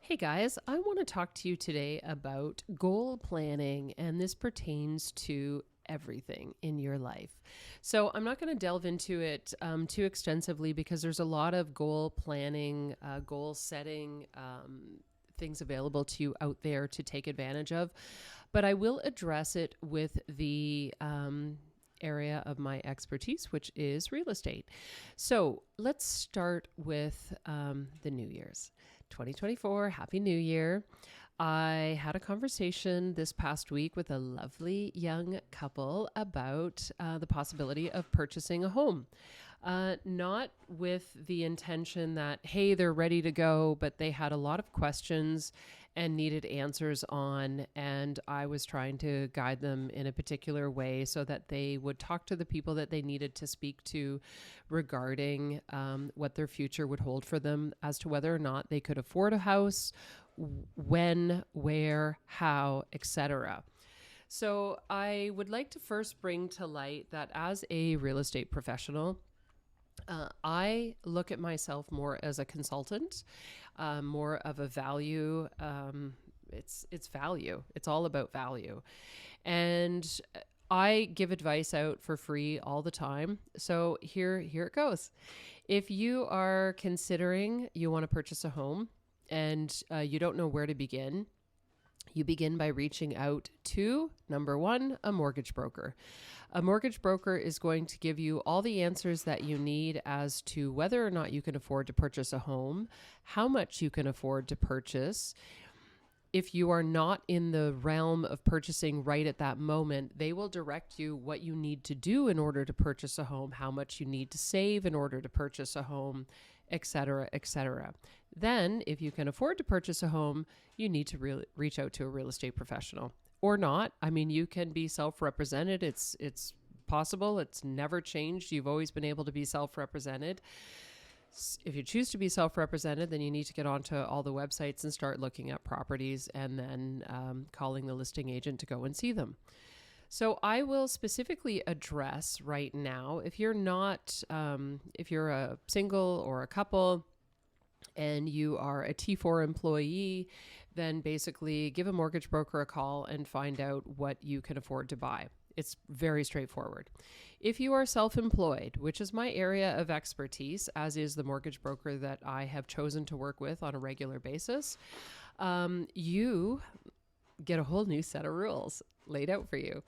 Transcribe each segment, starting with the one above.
Hey guys, I want to talk to you today about goal planning, and this pertains to everything in your life. So, I'm not going to delve into it too extensively because there's a lot of goal planning, goal setting things available to you out there to take advantage of. But I will address it with the area of my expertise, which is real estate. So let's start with the New Year's 2024. Happy New Year. I had a conversation this past week with a lovely young couple about the possibility of purchasing a home. Not with the intention that, hey, they're ready to go, but they had a lot of questions and needed answers on, and I was trying to guide them in a particular way so that they would talk to the people that they needed to speak to regarding what their future would hold for them as to whether or not they could afford a house, when, where, how, etc. So I would like to first bring to light that as a real estate professional, I look at myself more as a consultant, more of a value. It's value. It's all about value, and I give advice out for free all the time. So here it goes. If you are considering you want to purchase a home and you don't know where to begin, you begin by reaching out to, number one, a mortgage broker. A mortgage broker is going to give you all the answers that you need as to whether or not you can afford to purchase a home, how much you can afford to purchase. If you are not in the realm of purchasing right at that moment, they will direct you what you need to do in order to purchase a home, how much you need to save in order to purchase a home, etc., etc. Then, if you can afford to purchase a home, you need to reach out to a real estate professional. Or not. I mean, you can be self-represented. It's possible. It's never changed. You've always been able to be self-represented. If you choose to be self-represented, then you need to get onto all the websites and start looking at properties and then calling the listing agent to go and see them. So I will specifically address right now, if you're not, if you're a single or a couple and you are a T4 employee, then basically give a mortgage broker a call and find out what you can afford to buy. It's very straightforward. If you are self-employed, which is my area of expertise, as is the mortgage broker that I have chosen to work with on a regular basis, you get a whole new set of rules laid out for you.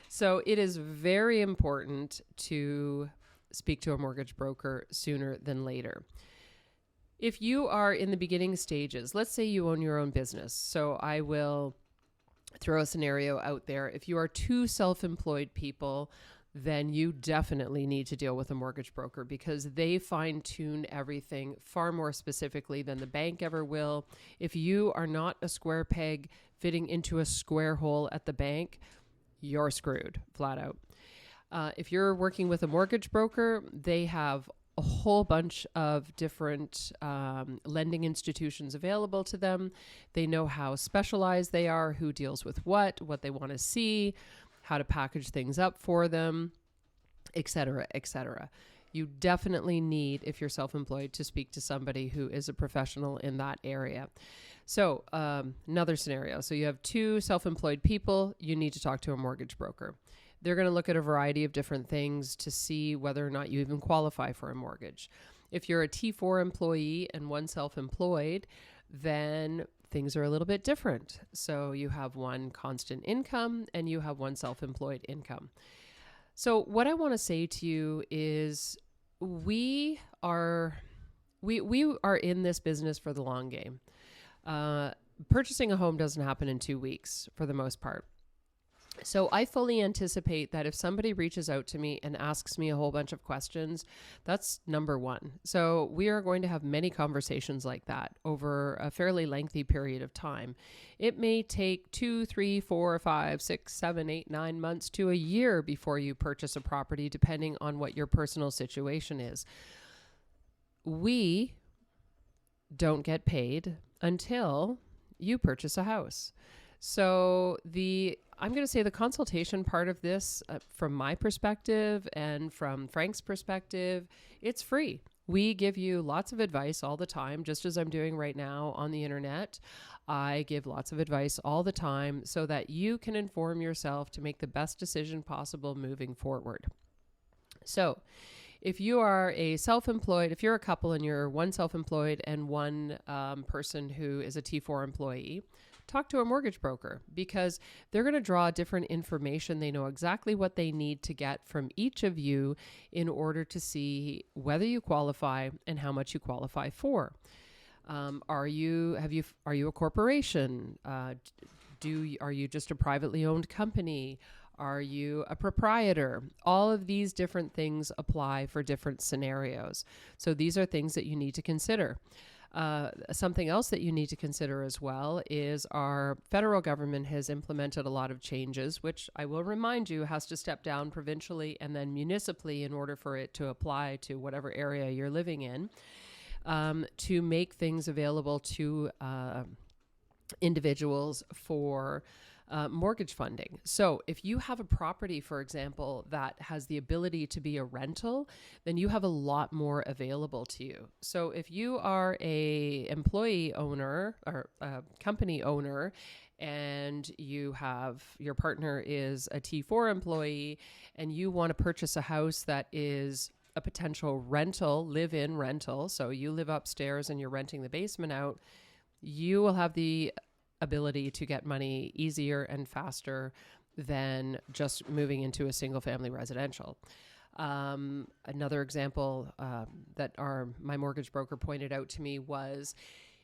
So it is very important to speak to a mortgage broker sooner than later. If you are in the beginning stages, let's say you own your own business. So I will throw a scenario out there. If you are two self-employed people, then you definitely need to deal with a mortgage broker because they fine-tune everything far more specifically than the bank ever will. If you are not a square peg fitting into a square hole at the bank, you're screwed, flat out. If you're working with a mortgage broker, they have a whole bunch of different lending institutions available to them. They know how specialized they are, who deals with what they want to see, how to package things up for them, etc., etc. You definitely need, if you're self-employed, to speak to somebody who is a professional in that area. So another scenario. So you have two self-employed people. You need to talk to a mortgage broker. They're going to look at a variety of different things to see whether or not you even qualify for a mortgage. If you're a T4 employee and one self-employed, then things are a little bit different. So you have one constant income and you have one self-employed income. So what I want to say to you is we are in this business for the long game. Purchasing a home doesn't happen in 2 weeks for the most part. So I fully anticipate that if somebody reaches out to me and asks me a whole bunch of questions, that's number one. So we are going to have many conversations like that over a fairly lengthy period of time. It may take 2, 3, 4, 5, 6, 7, 8, 9 months to a year before you purchase a property, depending on what your personal situation is. We don't get paid until you purchase a house. So I'm going to say the consultation part of this, from my perspective and from Frank's perspective, it's free. We give you lots of advice all the time, just as I'm doing right now on the internet. I give lots of advice all the time so that you can inform yourself to make the best decision possible moving forward. So, if you are a self-employed, if you're a couple and you're one self-employed and one person who is a T4 employee, talk to a mortgage broker because they're going to draw different information. They know exactly what they need to get from each of you in order to see whether you qualify and how much you qualify for. Are you a corporation? Are you just a privately owned company? Are you a proprietor? All of these different things apply for different scenarios. So these are things that you need to consider. Something else that you need to consider as well is our federal government has implemented a lot of changes, which I will remind you has to step down provincially and then municipally in order for it to apply to whatever area you're living in, to make things available to individuals for mortgage funding. So if you have a property, for example, that has the ability to be a rental, then you have a lot more available to you. So if you are a employee owner or a company owner and you have your partner is a T4 employee and you want to purchase a house that is a potential rental, live-in rental, so you live upstairs and you're renting the basement out, you will have the ability to get money easier and faster than just moving into a single family residential. Another example that my mortgage broker pointed out to me was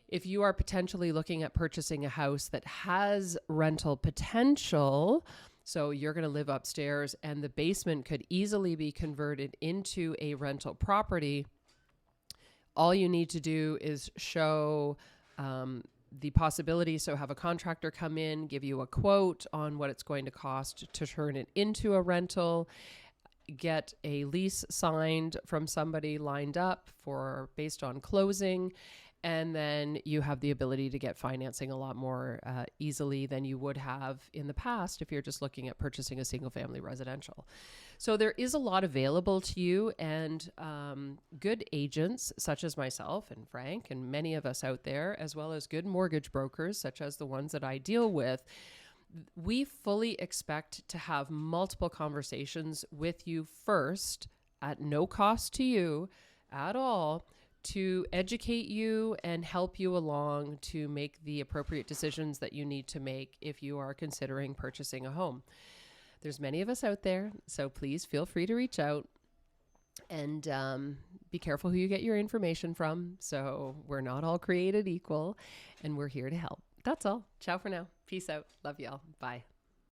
if you are potentially looking at purchasing a house that has rental potential, so you're going to live upstairs and the basement could easily be converted into a rental property, all you need to do is show the possibility. So have a contractor come in, give you a quote on what it's going to cost to turn it into a rental, get a lease signed from somebody lined up based on closing, and then you have the ability to get financing a lot more easily than you would have in the past if you're just looking at purchasing a single family residential. So there is a lot available to you, and good agents such as myself and Frank and many of us out there, as well as good mortgage brokers such as the ones that I deal with, we fully expect to have multiple conversations with you first at no cost to you at all, to educate you and help you along to make the appropriate decisions that you need to make if you are considering purchasing a home. There's many of us out there, so please feel free to reach out and be careful who you get your information from. So we're not all created equal and we're here to help. That's all. Ciao for now. Peace out. Love y'all. Bye.